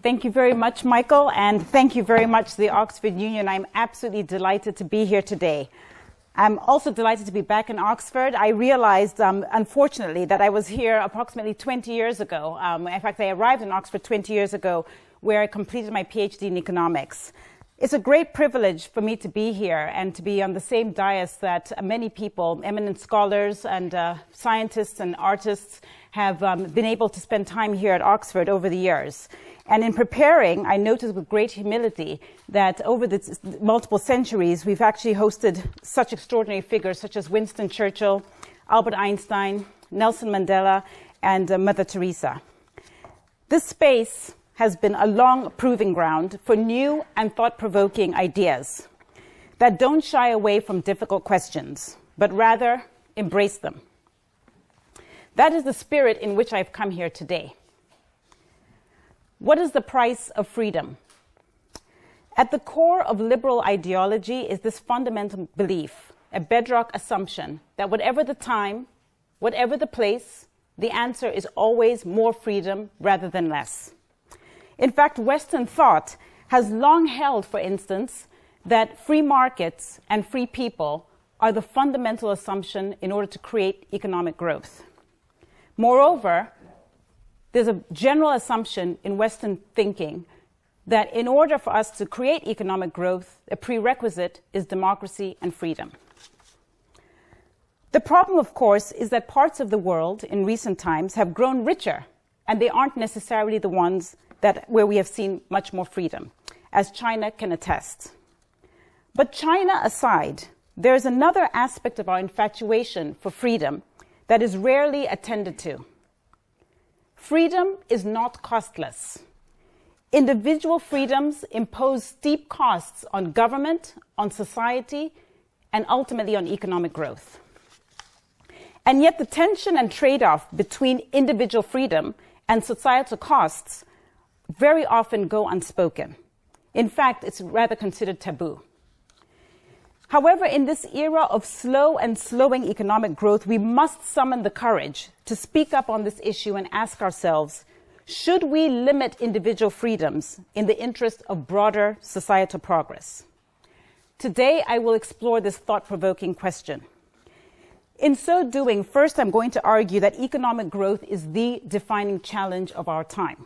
Thank you very much, Michael, and thank you very much to the Oxford Union. I'm absolutely delighted to be here today. I'm also delighted to be back in Oxford. I realized, unfortunately, that I was here approximately 20 years ago. In fact, I arrived in Oxford 20 years ago, where I completed my PhD in economics. It's a great privilege for me to be here and to be on the same dais that many people, eminent scholars and scientists and artists, have been able to spend time here at Oxford over the years. And in preparing, I noticed with great humility that over the multiple centuries, we've actually hosted such extraordinary figures such as Winston Churchill, Albert Einstein, Nelson Mandela, and Mother Teresa. This space has been a long proving ground for new and thought-provoking ideas that don't shy away from difficult questions, but rather embrace them. That is the spirit in which I've come here today. What is the price of freedom? At the core of liberal ideology is this fundamental belief, a bedrock assumption, that whatever the time, whatever the place, the answer is always more freedom rather than less. In fact, Western thought has long held, for instance, that free markets and free people are the fundamental assumption in order to create economic growth. Moreover, there's a general assumption in Western thinking that in order for us to create economic growth, a prerequisite is democracy and freedom. The problem, of course, is that parts of the world in recent times have grown richer, and they aren't necessarily the ones where we have seen much more freedom, as China can attest. But China aside, there is another aspect of our infatuation for freedom that is rarely attended to. Freedom is not costless. Individual freedoms impose steep costs on government, on society, and ultimately on economic growth. And yet the tension and trade-off between individual freedom and societal costs very often go unspoken. In fact, it's rather considered taboo. However, in this era of slow and slowing economic growth, we must summon the courage to speak up on this issue and ask ourselves, should we limit individual freedoms in the interest of broader societal progress? Today, I will explore this thought-provoking question. In so doing, first, I'm going to argue that economic growth is the defining challenge of our time.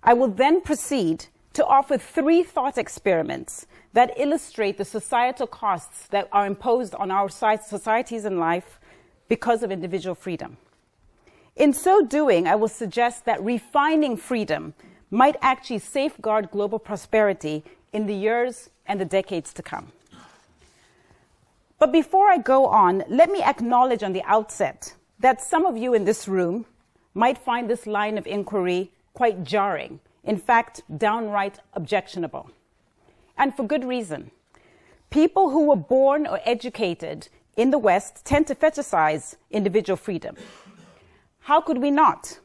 I will then proceed to offer 3 thought experiments that illustrate the societal costs that are imposed on our societies and life because of individual freedom. In so doing, I will suggest that refining freedom might actually safeguard global prosperity in the years and the decades to come. But before I go on, let me acknowledge on the outset that some of you in this room might find this line of inquiry quite jarring, in fact, downright objectionable. And for good reason. People who were born or educated in the West tend to fetishize individual freedom. How could we not?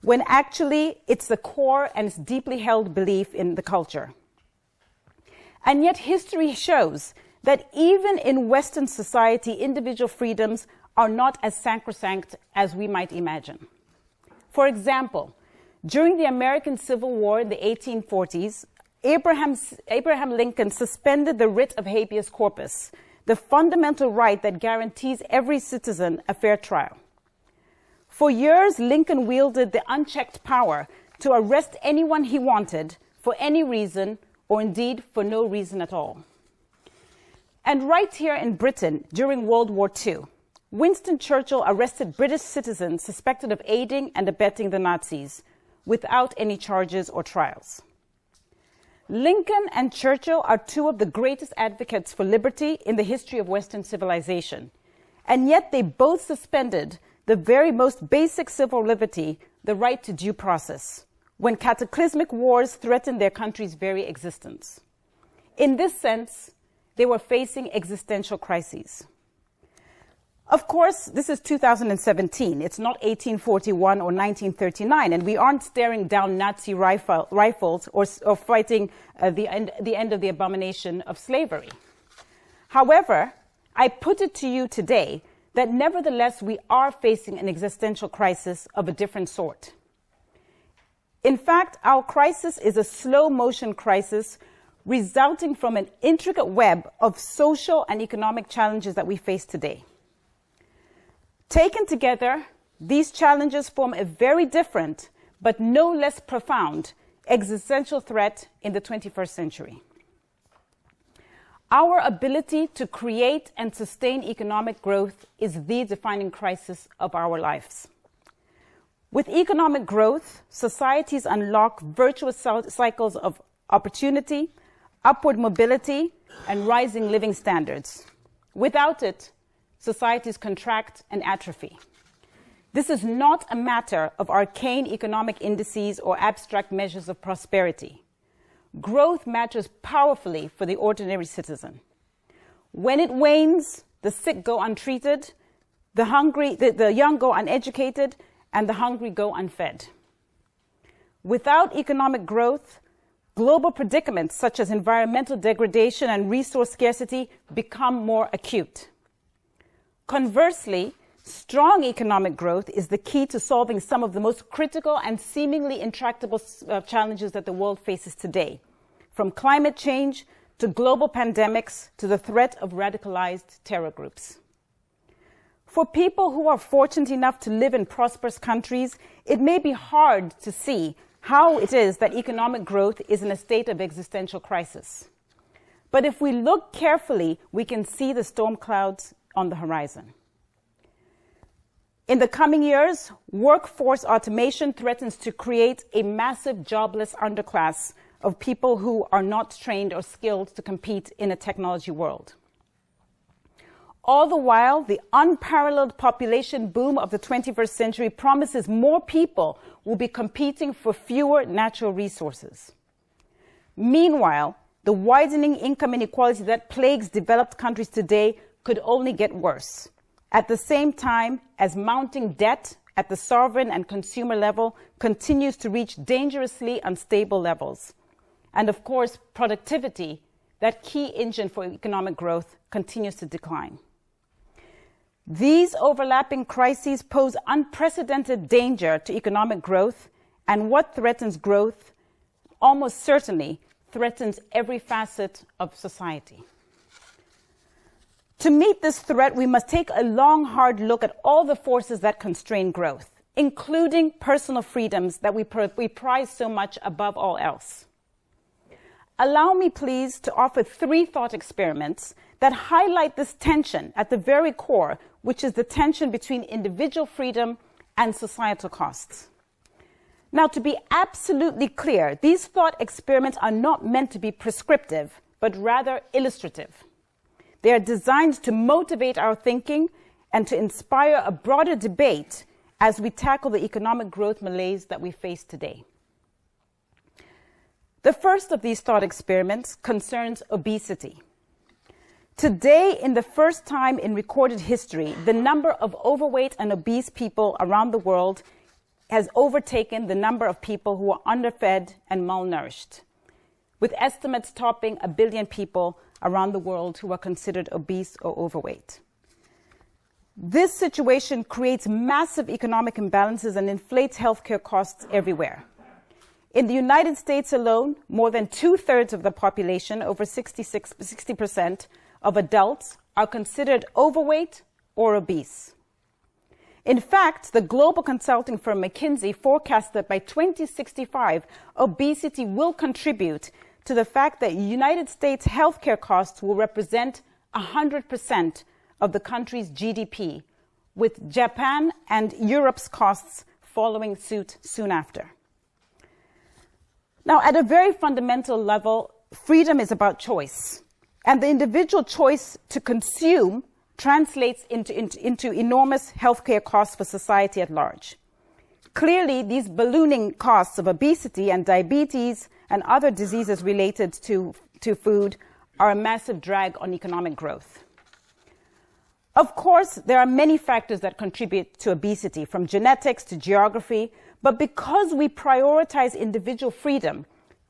When actually it's the core and it's deeply held belief in the culture. And yet history shows that even in Western society, individual freedoms are not as sacrosanct as we might imagine. For example, during the American Civil War in the 1840s, Abraham Lincoln suspended the writ of habeas corpus, the fundamental right that guarantees every citizen a fair trial. For years, Lincoln wielded the unchecked power to arrest anyone he wanted for any reason, or indeed for no reason at all. And right here in Britain, during World War II, Winston Churchill arrested British citizens suspected of aiding and abetting the Nazis without any charges or trials. Lincoln and Churchill are 2 of the greatest advocates for liberty in the history of Western civilization, and yet they both suspended the very most basic civil liberty, the right to due process, when cataclysmic wars threatened their country's very existence. In this sense, they were facing existential crises. Of course, this is 2017. It's not 1841 or 1939, and we aren't staring down Nazi rifles or fighting the end of the abomination of slavery. However, I put it to you today that nevertheless we are facing an existential crisis of a different sort. In fact, our crisis is a slow motion crisis resulting from an intricate web of social and economic challenges that we face today. Taken together, these challenges form a very different, but no less profound, existential threat in the 21st century. Our ability to create and sustain economic growth is the defining crisis of our lives. With economic growth, societies unlock virtuous cycles of opportunity, upward mobility, and rising living standards. Without it, societies contract and atrophy. This is not a matter of arcane economic indices or abstract measures of prosperity. Growth matters powerfully for the ordinary citizen. When it wanes, the sick go untreated, the young go uneducated, and the hungry go unfed. Without economic growth, global predicaments such as environmental degradation and resource scarcity become more acute. Conversely, strong economic growth is the key to solving some of the most critical and seemingly intractable challenges that the world faces today, from climate change to global pandemics to the threat of radicalized terror groups. For people who are fortunate enough to live in prosperous countries, it may be hard to see how it is that economic growth is in a state of existential crisis. But if we look carefully, we can see the storm clouds on the horizon. In the coming years, workforce automation threatens to create a massive jobless underclass of people who are not trained or skilled to compete in a technology world. All the while, the unparalleled population boom of the 21st century promises more people will be competing for fewer natural resources. Meanwhile, the widening income inequality that plagues developed countries today could only get worse, at the same time as mounting debt at the sovereign and consumer level continues to reach dangerously unstable levels. And of course, productivity, that key engine for economic growth, continues to decline. These overlapping crises pose unprecedented danger to economic growth, and what threatens growth almost certainly threatens every facet of society. To meet this threat, we must take a long, hard look at all the forces that constrain growth, including personal freedoms that we prize so much above all else. Allow me, please, to offer 3 thought experiments that highlight this tension at the very core, which is the tension between individual freedom and societal costs. Now, to be absolutely clear, these thought experiments are not meant to be prescriptive, but rather illustrative. They are designed to motivate our thinking and to inspire a broader debate as we tackle the economic growth malaise that we face today. The first of these thought experiments concerns obesity. Today, in the first time in recorded history, the number of overweight and obese people around the world has overtaken the number of people who are underfed and malnourished, with estimates topping 1 billion people around the world who are considered obese or overweight. This situation creates massive economic imbalances and inflates healthcare costs everywhere. In the United States alone, more than 2/3 of the population, over 60% of adults, are considered overweight or obese. In fact, the global consulting firm McKinsey forecasts that by 2065, obesity will contribute to the fact that United States healthcare costs will represent 100% of the country's GDP, with Japan and Europe's costs following suit soon after. Now, at a very fundamental level, freedom is about choice. And the individual choice to consume translates into enormous healthcare costs for society at large. Clearly, these ballooning costs of obesity and diabetes and other diseases related to food are a massive drag on economic growth. Of course, there are many factors that contribute to obesity, from genetics to geography, but because we prioritize individual freedom,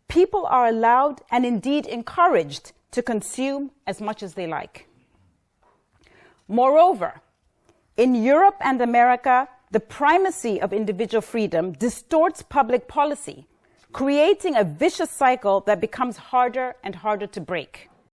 people are allowed and indeed encouraged to consume as much as they like. Moreover, in Europe and America, the primacy of individual freedom distorts public policy, creating a vicious cycle that becomes harder and harder to break.